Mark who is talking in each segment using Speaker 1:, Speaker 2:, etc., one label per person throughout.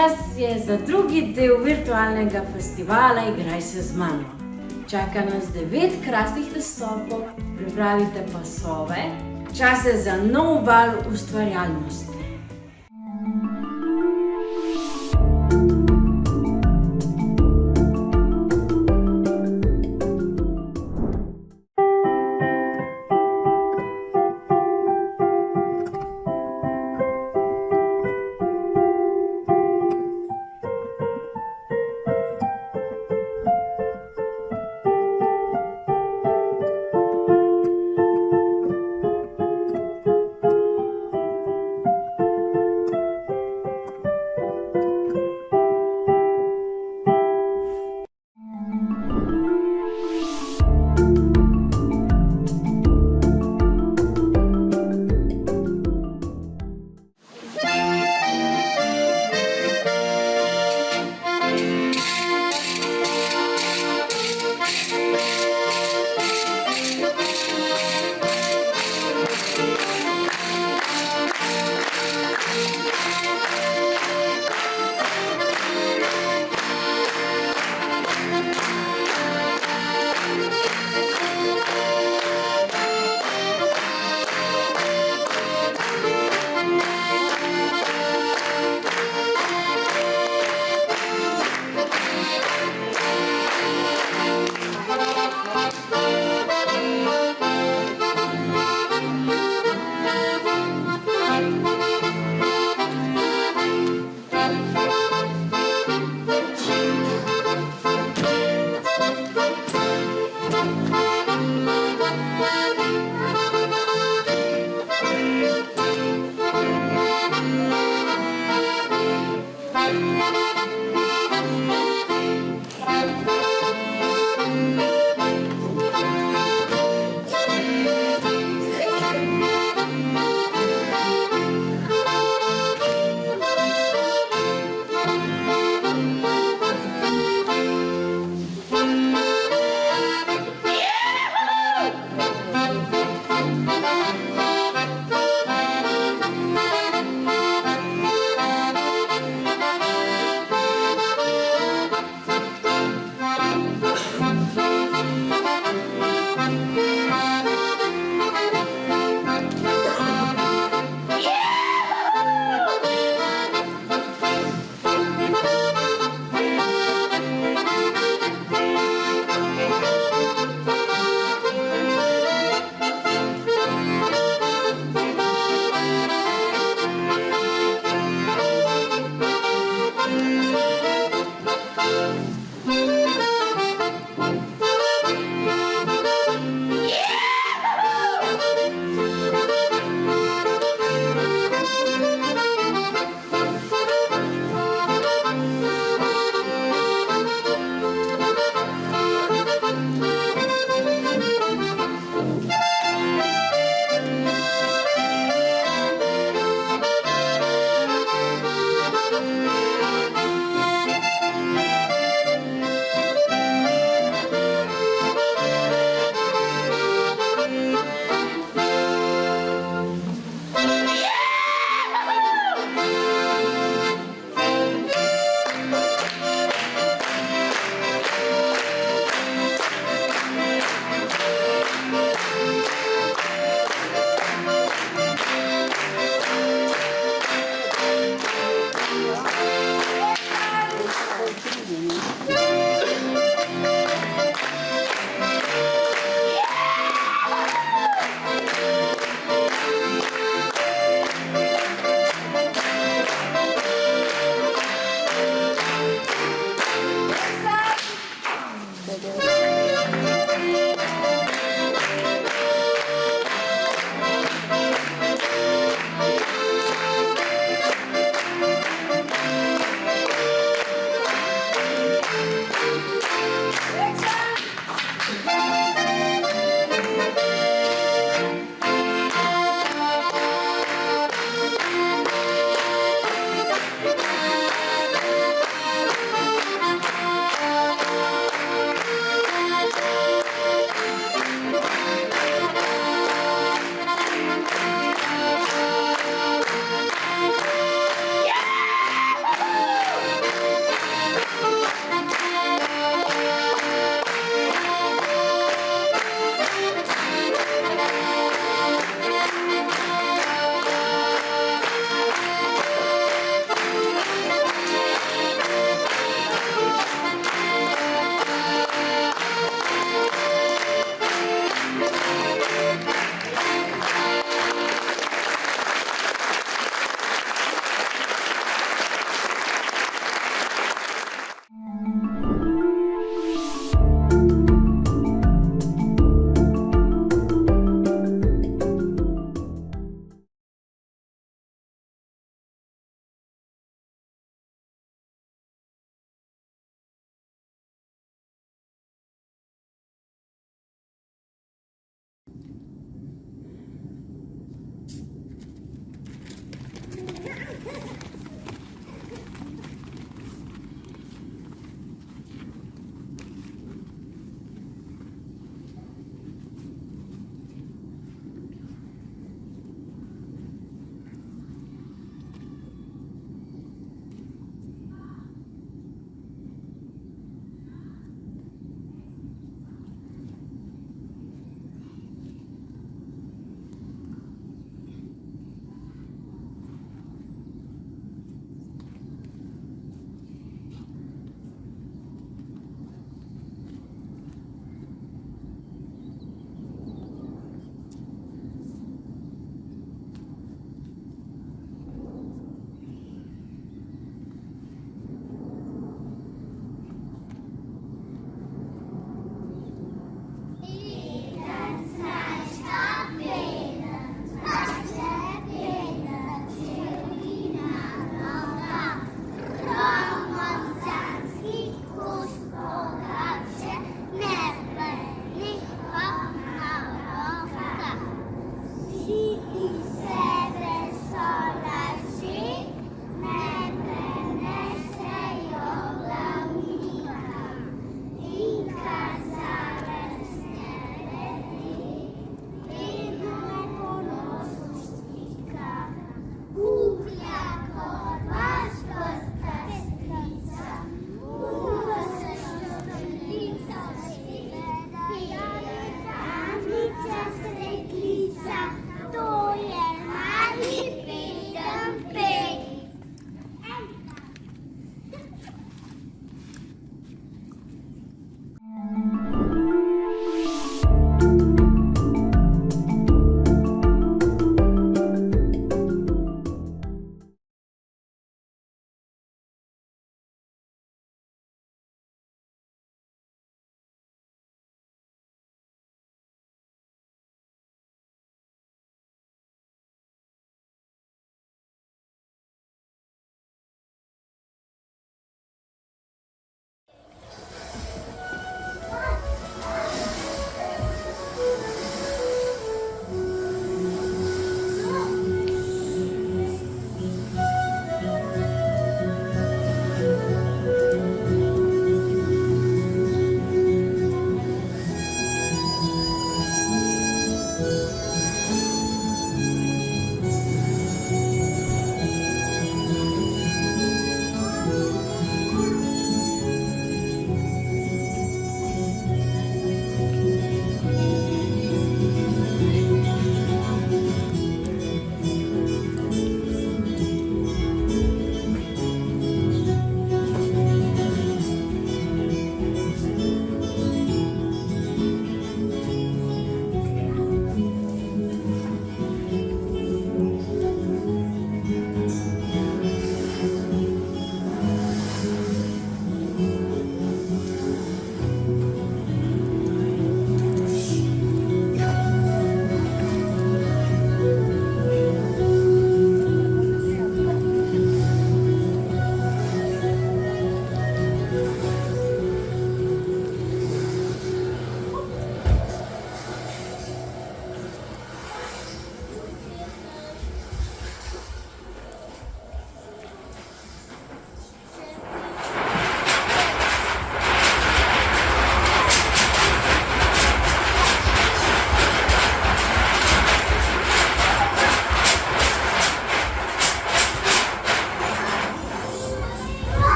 Speaker 1: Čas je za drugi del virtualnega festivala Igraj se z mano. Čaka nas 9 krasnih nastopov, pripravite pasove, čas je za nov val ustvarjalnosti.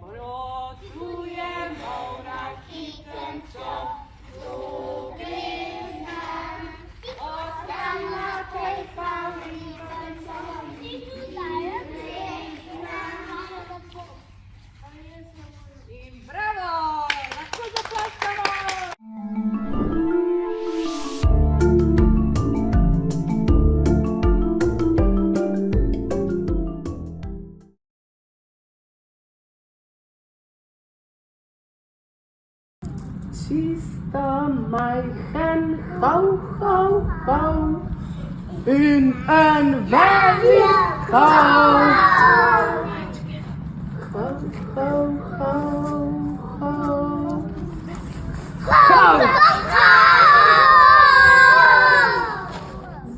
Speaker 2: Rotuje mora hitem, co lubię znam. Oddam na tej fabryce, co I brawo! Na co zaplaskała?
Speaker 3: Tjista Majchen, ho, ho, ho, in een wereld, ho. Ho, ho, ho, ho. Ho!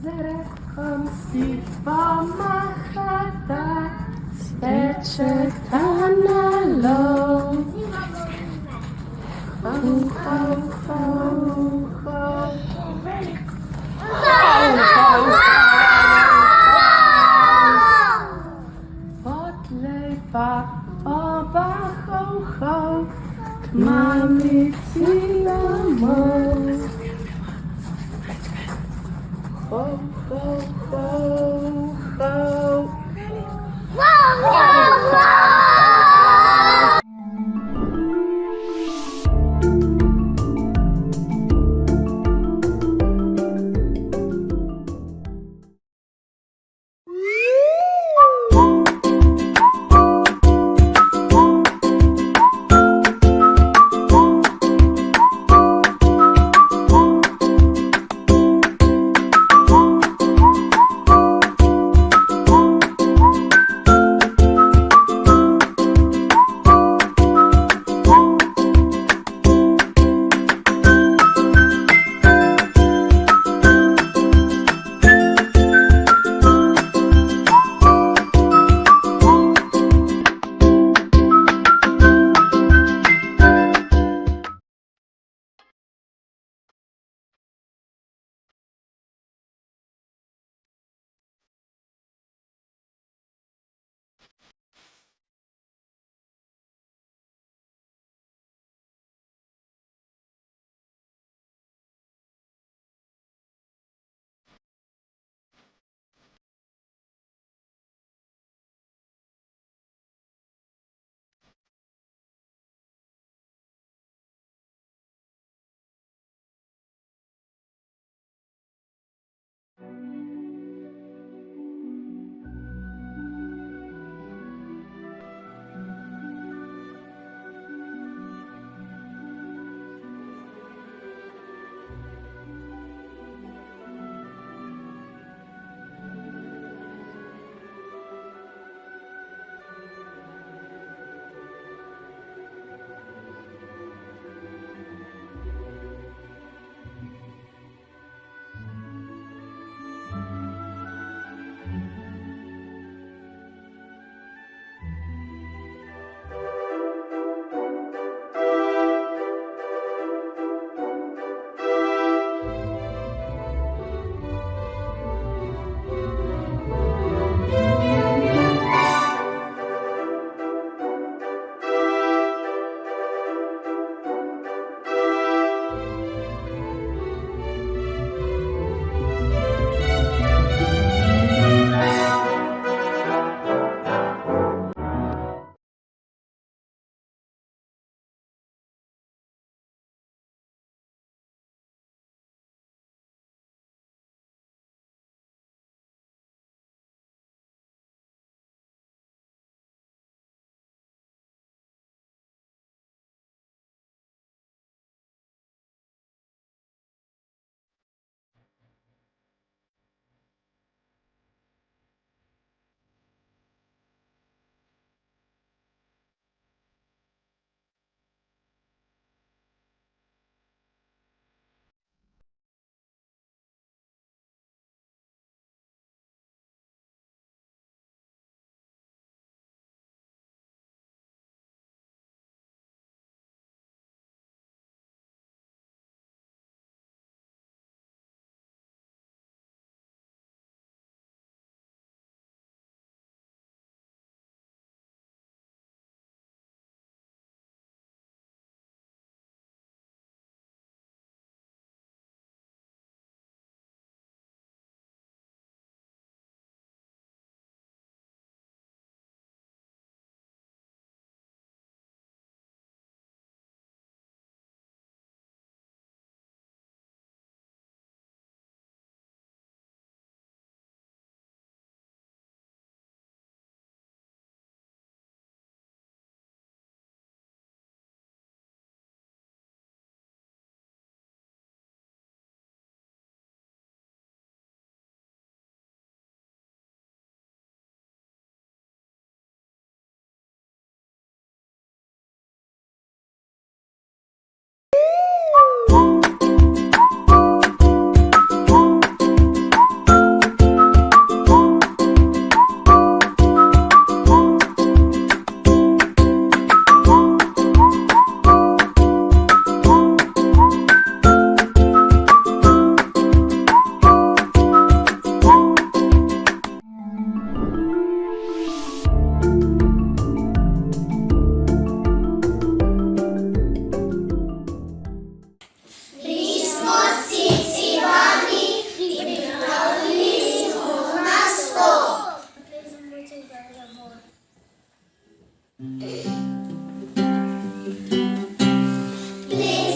Speaker 3: Zerechom si pomachata, steče kanalo. Ho, ho, ho, ho. Podlewa oba ho, ho. Mamy cynamon. Ho, ho, ho, ho.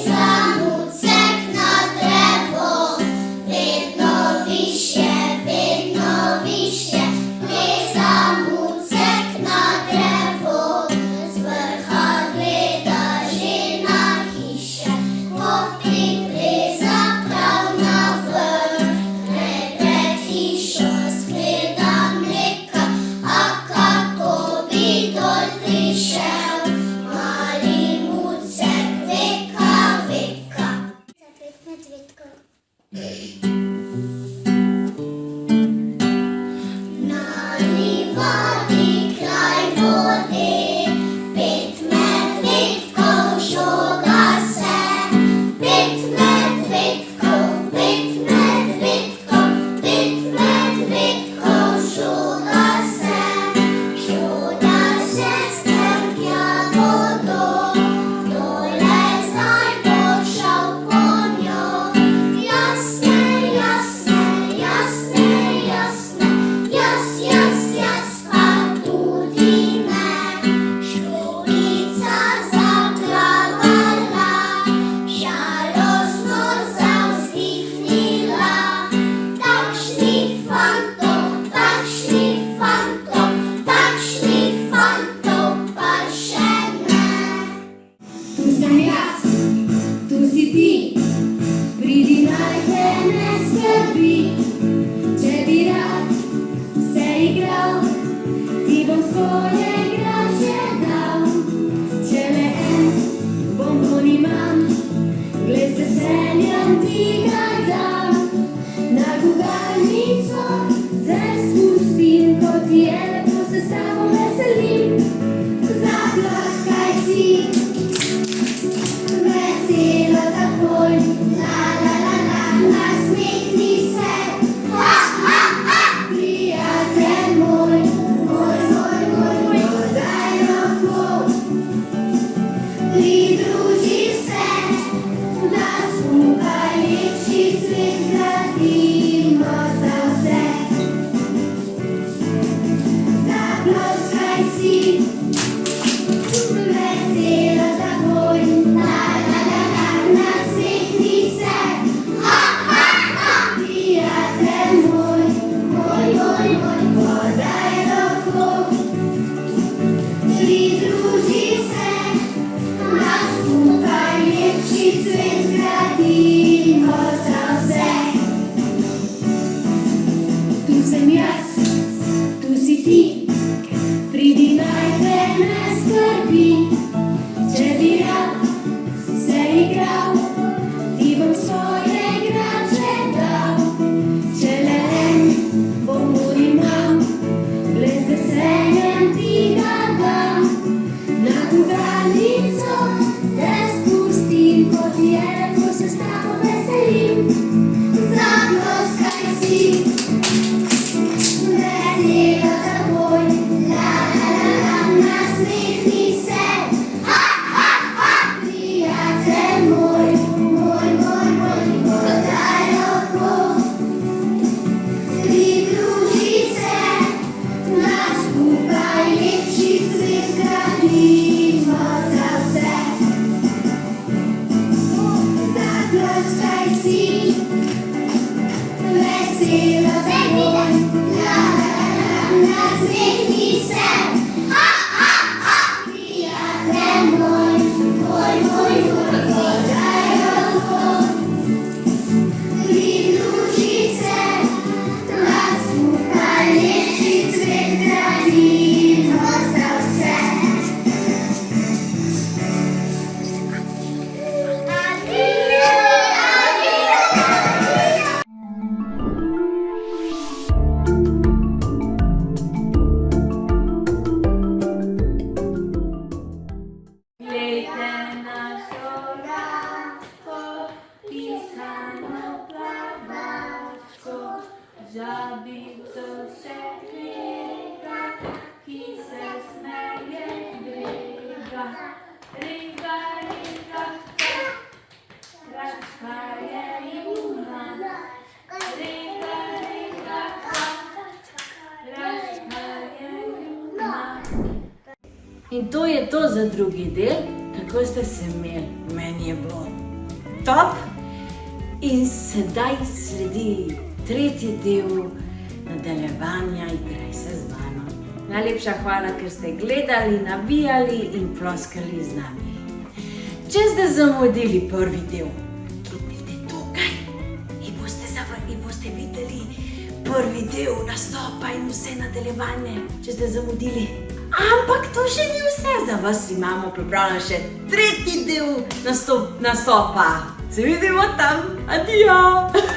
Speaker 4: Samucek na drewo, widno wiśnie, samucek na drewo, z vrha gleda že na hiše, ko pripleza prav na vrh, pred hišo skleda mleka, a kako bi dol prišel, mali mucek veka, veka. Zapet medvedkov. Na livadi kraj vode, 5 medvedkov žoga se. 5 medvedkov, 5 medvedkov, 5 medvedkov žoga se. Žoga se strpja vodo, dole zdaj bo šel po njo. Jasne, jasne, jasne, jasne, jas, pa tudi ne. Školjčica zaplavala, žalostno zavzdihnila. Takšnih fantov, takšnih fantov, takšnih fantov pa še ne.
Speaker 5: Tu sem jaz, tu si ti, pridi naj te ne skrbi. Če bi rad se igral, ti bom svoje igrače dal. Če le en bonbon imam, glej z veseljem ti ga dam. Na gugalnico te spustim, ko ti je lepo, se s tabo veselim. Zaploskaj si, veselo takoj, la la la la, nasmehni se. Ha, ha, ha, prijatelj moj, daj roko. Pridruži se, da skupaj lepši svet gradimo za vse. Zaploskaj si, veselo takoj, la la la la, nasmehni se. Ha, ha, ha, prijatelj moj, daj roko. Pridruži se, da skupaj lepši svet gradimo za vse. Tu sem jaz, tu si ti, pridi naj te ne skrbi. Če bi rad se igral, ti bom svoje igrače dal. Če le en bonbon imam, glej z veseljem ti ga dam. Na gugalnico te spustim, ko ti je lepo, se s tabo veselim. Zaploskaj si, veselo takoj, la la la la, nasmehni se. Ha, ha, ha, prijatelj moj, daj roko. Pridruži se, da skupaj lepši svet gradimo za vse. Zaploskaj si, veselo takoj, la la la la, nasmehni se. Ha, ha, ha, prijatelj moj, daj roko. Pridruži se, da skupaj lepši svet gradimo za vse. Adijo, adijo.
Speaker 1: Glejte našo Radko, pisano plavačko, žabico se gleda, ki se smeje brega. Riga, riga, račka je juna. Riga, riga, račka je juna. In to je to za drugi del. Kako ste se imeli? Meni je bilo top. In sedaj sledi tretji del nadaljevanja Igraj se z mano. Najlepša hvala, ker ste gledali, navijali in ploskali z nami. Če ste zamudili prvi del, kliknite tukaj in boste videli prvi del nastopa in vse nadaljevanje, če ste zamudili. Ampak to še ni vse, za vas imamo pripravljen še tretji del nastopa. Se vidimo tam, adijo!